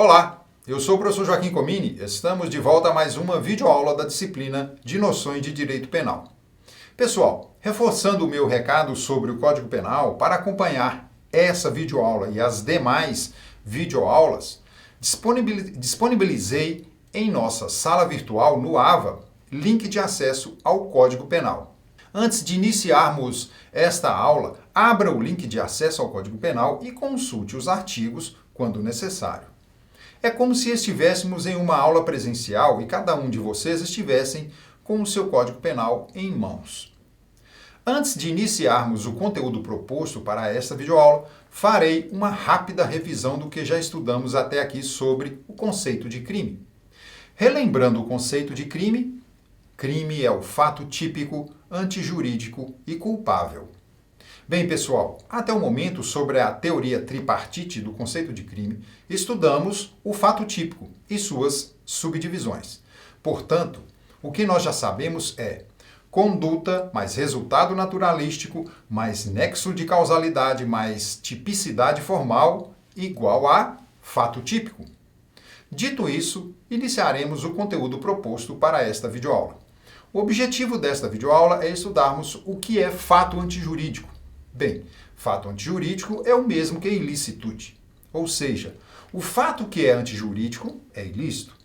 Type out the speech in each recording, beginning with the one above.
Olá, eu sou o professor Joaquim Comini. Estamos de volta a mais uma videoaula da disciplina de Noções de Direito Penal. Pessoal, reforçando o meu recado sobre o Código Penal, para acompanhar essa videoaula e as demais videoaulas, disponibilizei em nossa sala virtual no AVA link de acesso ao Código Penal. Antes de iniciarmos esta aula, abra o link de acesso ao Código Penal e consulte os artigos quando necessário. É como se estivéssemos em uma aula presencial e cada um de vocês estivessem com o seu Código Penal em mãos. Antes de iniciarmos o conteúdo proposto para esta videoaula, farei uma rápida revisão do que já estudamos até aqui sobre o conceito de crime. Relembrando o conceito de crime, crime é o fato típico, antijurídico e culpável. Bem, pessoal, até o momento, sobre a teoria tripartite do conceito de crime, estudamos o fato típico e suas subdivisões. Portanto, o que nós já sabemos é conduta mais resultado naturalístico mais nexo de causalidade mais tipicidade formal igual a fato típico. Dito isso, iniciaremos o conteúdo proposto para esta videoaula. O objetivo desta videoaula é estudarmos o que é fato antijurídico. Bem, fato antijurídico é o mesmo que ilicitude, ou seja, o fato que é antijurídico é ilícito.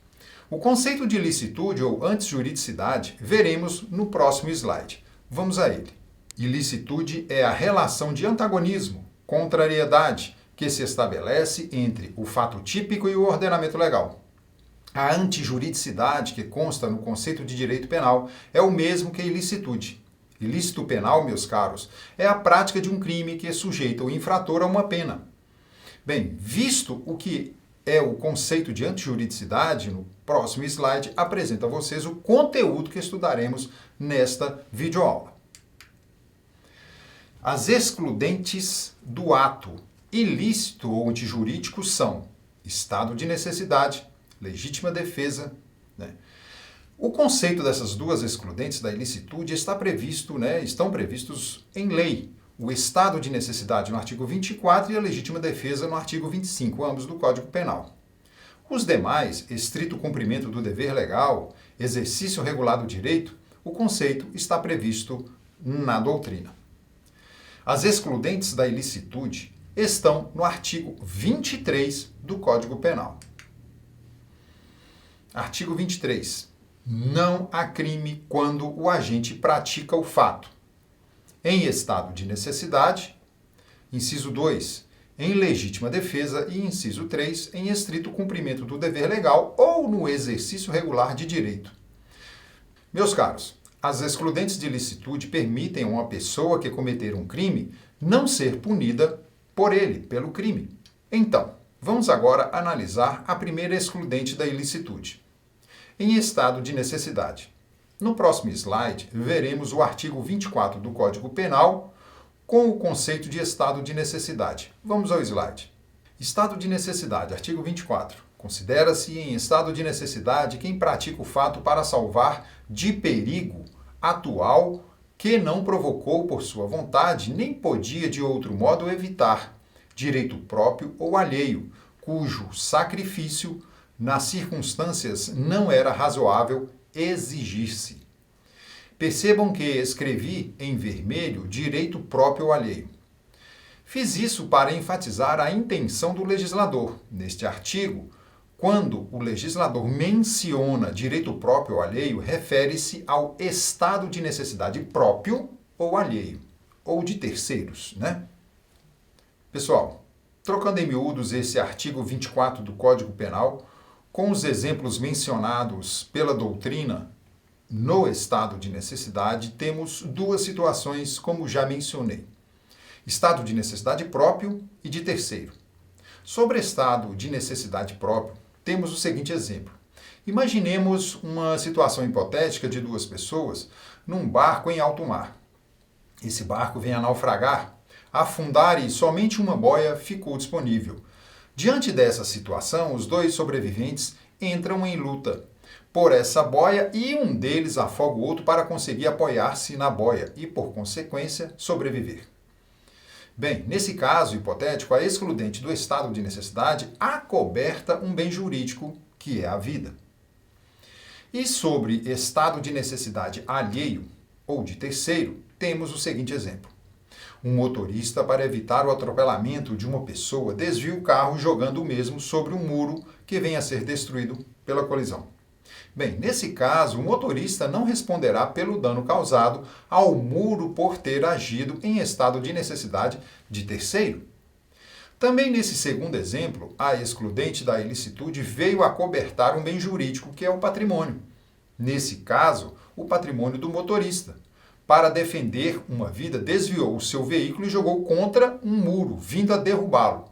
O conceito de ilicitude ou antijuridicidade veremos no próximo slide. Vamos a ele. Ilicitude é a relação de antagonismo, contrariedade, que se estabelece entre o fato típico e o ordenamento legal. A antijuridicidade, que consta no conceito de direito penal, é o mesmo que a ilicitude. Ilícito penal, meus caros, é a prática de um crime que sujeita o infrator a uma pena. Bem, visto o que é o conceito de antijuridicidade, no próximo slide apresento a vocês o conteúdo que estudaremos nesta videoaula. As excludentes do ato ilícito ou antijurídico são estado de necessidade, legítima defesa, O conceito dessas duas excludentes da ilicitude estão previstos em lei. O estado de necessidade no artigo 24 e a legítima defesa no artigo 25, ambos do Código Penal. Os demais, estrito cumprimento do dever legal, exercício regular do direito, o conceito está previsto na doutrina. As excludentes da ilicitude estão no artigo 23 do Código Penal. Artigo 23. Não há crime quando o agente pratica o fato em estado de necessidade, inciso 2, em legítima defesa e inciso 3, em estrito cumprimento do dever legal ou no exercício regular de direito. Meus caros, as excludentes de ilicitude permitem a uma pessoa que cometer um crime não ser punida por ele, pelo crime. Então, vamos agora analisar a primeira excludente da ilicitude. Em estado de necessidade. No próximo slide, veremos o artigo 24 do Código Penal com o conceito de estado de necessidade. Vamos ao slide. Estado de necessidade, artigo 24. Considera-se em estado de necessidade quem pratica o fato para salvar de perigo atual que não provocou por sua vontade nem podia de outro modo evitar, direito próprio ou alheio, cujo sacrifício nas circunstâncias não era razoável exigir-se. Percebam que escrevi em vermelho direito próprio ou alheio. Fiz isso para enfatizar a intenção do legislador. Neste artigo, quando o legislador menciona direito próprio ou alheio, refere-se ao estado de necessidade próprio ou alheio, ou de terceiros, Pessoal, trocando em miúdos esse artigo 24 do Código Penal, com os exemplos mencionados pela doutrina, no estado de necessidade, temos duas situações, como já mencionei. Estado de necessidade próprio e de terceiro. Sobre estado de necessidade próprio, temos o seguinte exemplo. Imaginemos uma situação hipotética de duas pessoas num barco em alto mar. Esse barco vem a naufragar, afundar e somente uma boia ficou disponível. Diante dessa situação, os dois sobreviventes entram em luta por essa boia e um deles afoga o outro para conseguir apoiar-se na boia e, por consequência, sobreviver. Bem, nesse caso hipotético, a excludente do estado de necessidade acoberta um bem jurídico, que é a vida. E sobre estado de necessidade alheio ou de terceiro, temos o seguinte exemplo. Um motorista, para evitar o atropelamento de uma pessoa, desvia o carro jogando o mesmo sobre um muro que venha a ser destruído pela colisão. Bem, nesse caso, o motorista não responderá pelo dano causado ao muro por ter agido em estado de necessidade de terceiro. Também nesse segundo exemplo, a excludente da ilicitude veio acobertar um bem jurídico, que é o patrimônio. Nesse caso, o patrimônio do motorista. Para defender uma vida, desviou o seu veículo e jogou contra um muro, vindo a derrubá-lo.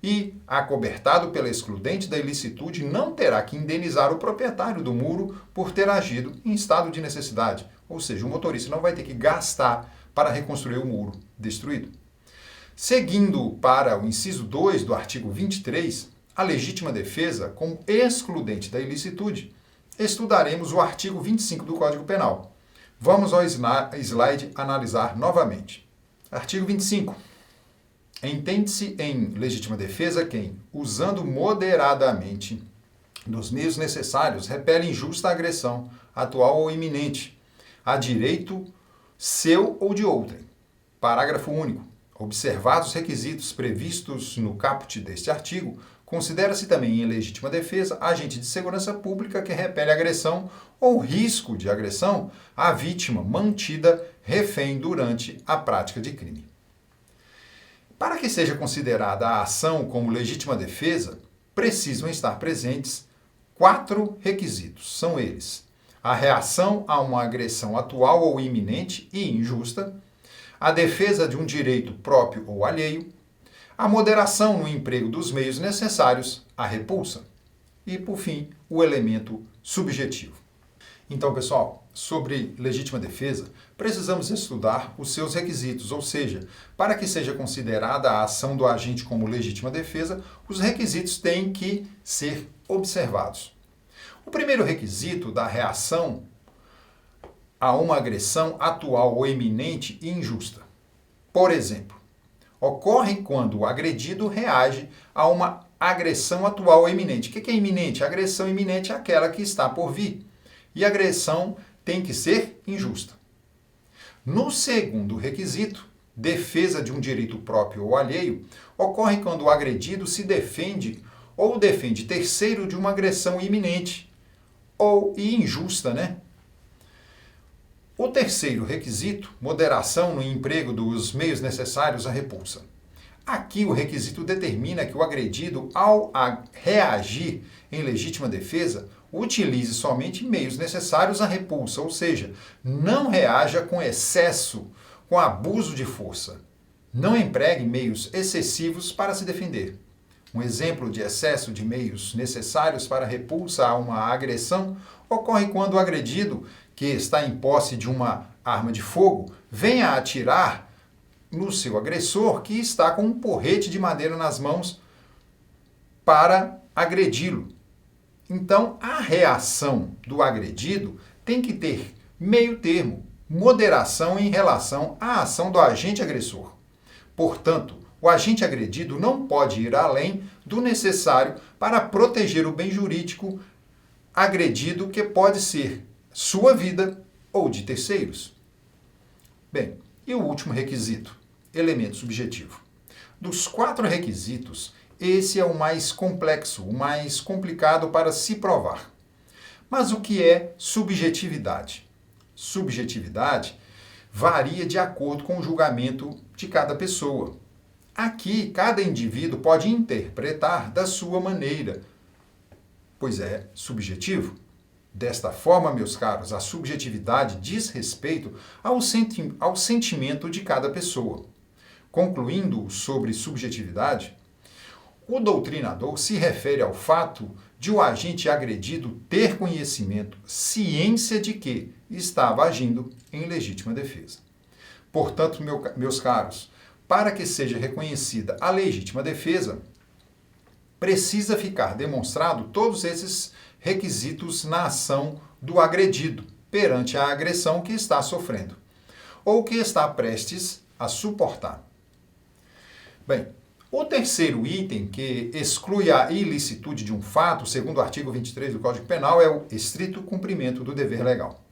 E, acobertado pela excludente da ilicitude, não terá que indenizar o proprietário do muro por ter agido em estado de necessidade. Ou seja, o motorista não vai ter que gastar para reconstruir o muro destruído. Seguindo para o inciso 2 do artigo 23, a legítima defesa como excludente da ilicitude, estudaremos o artigo 25 do Código Penal. Vamos ao slide analisar novamente. Artigo 25. Entende-se em legítima defesa quem, usando moderadamente dos meios necessários, repele injusta agressão, atual ou iminente, a direito seu ou de outrem. Parágrafo único. Observados os requisitos previstos no caput deste artigo, considera-se também em legítima defesa agente de segurança pública que repele agressão ou risco de agressão à vítima mantida refém durante a prática de crime. Para que seja considerada a ação como legítima defesa, precisam estar presentes 4 requisitos. São eles: a reação a uma agressão atual ou iminente e injusta, a defesa de um direito próprio ou alheio, a moderação no emprego dos meios necessários, a repulsa e, por fim, o elemento subjetivo. Então, pessoal, sobre legítima defesa, precisamos estudar os seus requisitos, ou seja, para que seja considerada a ação do agente como legítima defesa, os requisitos têm que ser observados. O primeiro requisito da reação a uma agressão atual ou iminente e injusta. Por exemplo, ocorre quando o agredido reage a uma agressão atual ou iminente. O que é iminente? A agressão iminente é aquela que está por vir. E a agressão tem que ser injusta. No segundo requisito, defesa de um direito próprio ou alheio, ocorre quando o agredido se defende ou defende terceiro de uma agressão iminente ou injusta, né? O terceiro requisito, moderação no emprego dos meios necessários à repulsa. Aqui o requisito determina que o agredido, ao reagir em legítima defesa, utilize somente meios necessários à repulsa, ou seja, não reaja com excesso, com abuso de força. Não empregue meios excessivos para se defender. Um exemplo de excesso de meios necessários para repulsa a uma agressão ocorre quando o agredido, que está em posse de uma arma de fogo, venha a atirar no seu agressor, que está com um porrete de madeira nas mãos para agredi-lo. Então, a reação do agredido tem que ter meio termo, moderação em relação à ação do agente agressor. Portanto, o agente agredido não pode ir além do necessário para proteger o bem jurídico agredido, que pode ser sua vida ou de terceiros. Bem, e o último requisito? Elemento subjetivo. Dos 4 requisitos, esse é o mais complexo, o mais complicado para se provar. Mas o que é subjetividade? Subjetividade varia de acordo com o julgamento de cada pessoa. Aqui, cada indivíduo pode interpretar da sua maneira, pois é subjetivo. Desta forma, meus caros, a subjetividade diz respeito ao sentimento de cada pessoa. Concluindo sobre subjetividade, o doutrinador se refere ao fato de o agente agredido ter conhecimento, ciência de que estava agindo em legítima defesa. Portanto, meus caros, para que seja reconhecida a legítima defesa, precisa ficar demonstrado todos esses requisitos na ação do agredido perante a agressão que está sofrendo ou que está prestes a suportar. Bem, o terceiro item que exclui a ilicitude de um fato, segundo o artigo 23 do Código Penal, é o estrito cumprimento do dever legal.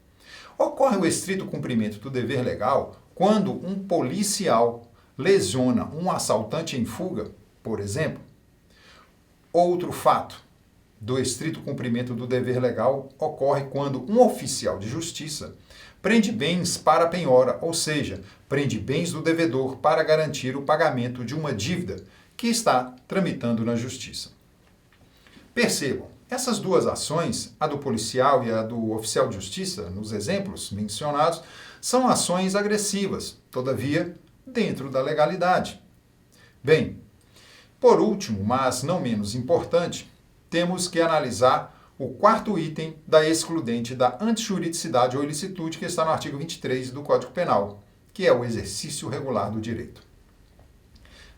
Ocorre o estrito cumprimento do dever legal quando um policial lesiona um assaltante em fuga, por exemplo. Outro fato do estrito cumprimento do dever legal ocorre quando um oficial de justiça prende bens para penhora, ou seja, prende bens do devedor para garantir o pagamento de uma dívida que está tramitando na justiça. Percebam, essas duas ações, a do policial e a do oficial de justiça, nos exemplos mencionados, são ações agressivas, todavia, dentro da legalidade. Bem, por último, mas não menos importante, temos que analisar o quarto item da excludente da antijuridicidade ou ilicitude que está no artigo 23 do Código Penal, que é o exercício regular do direito.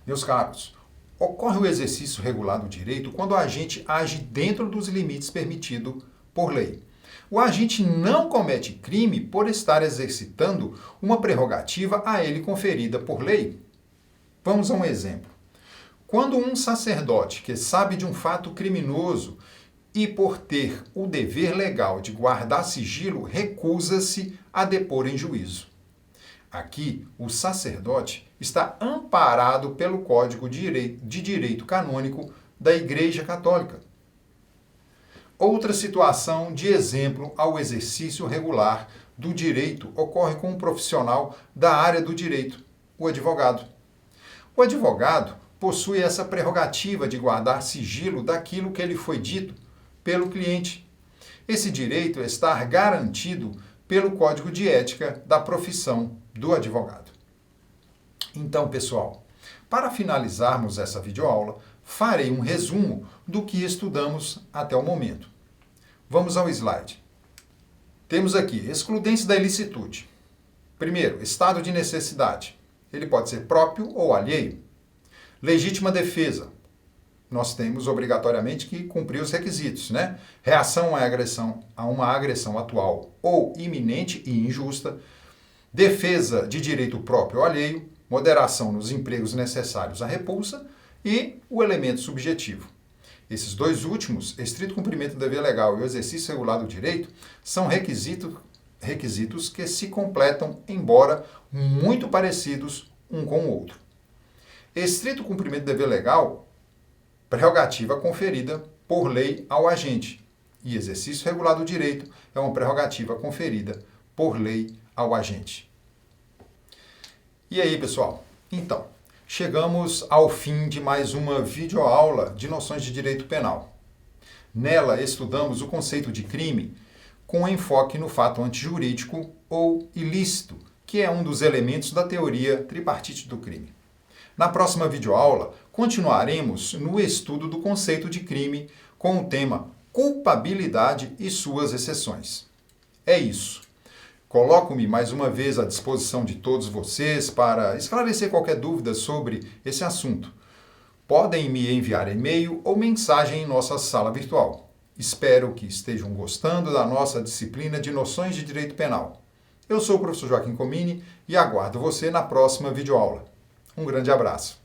Meus caros, ocorre o exercício regular do direito quando o agente age dentro dos limites permitidos por lei. O agente não comete crime por estar exercitando uma prerrogativa a ele conferida por lei. Vamos a um exemplo. Quando um sacerdote que sabe de um fato criminoso e por ter o dever legal de guardar sigilo, recusa-se a depor em juízo. Aqui, o sacerdote está amparado pelo Código de Direito Canônico da Igreja Católica. Outra situação de exemplo ao exercício regular do direito ocorre com um profissional da área do direito, o advogado. O advogado possui essa prerrogativa de guardar sigilo daquilo que lhe foi dito pelo cliente. Esse direito está garantido pelo Código de Ética da profissão do advogado. Então, pessoal, para finalizarmos essa videoaula, farei um resumo do que estudamos até o momento. Vamos ao slide. Temos aqui excludentes da ilicitude. Primeiro, estado de necessidade. Ele pode ser próprio ou alheio. Legítima defesa. Nós temos obrigatoriamente que cumprir os requisitos, né? Reação a uma agressão atual ou iminente e injusta. Defesa de direito próprio ou alheio. Moderação nos empregos necessários à repulsa. E o elemento subjetivo. Esses dois últimos, estrito cumprimento do dever legal e o exercício regular do direito, são requisitos que se completam, embora muito parecidos um com o outro. Estrito cumprimento do dever legal, prerrogativa conferida por lei ao agente. E exercício regular do direito é uma prerrogativa conferida por lei ao agente. E aí, pessoal? Então, chegamos ao fim de mais uma videoaula de noções de direito penal. Nela, estudamos o conceito de crime com enfoque no fato antijurídico ou ilícito, que é um dos elementos da teoria tripartite do crime. Na próxima videoaula, continuaremos no estudo do conceito de crime com o tema culpabilidade e suas exceções. É isso. Coloco-me mais uma vez à disposição de todos vocês para esclarecer qualquer dúvida sobre esse assunto. Podem me enviar e-mail ou mensagem em nossa sala virtual. Espero que estejam gostando da nossa disciplina de noções de direito penal. Eu sou o professor Joaquim Comini e aguardo você na próxima videoaula. Um grande abraço.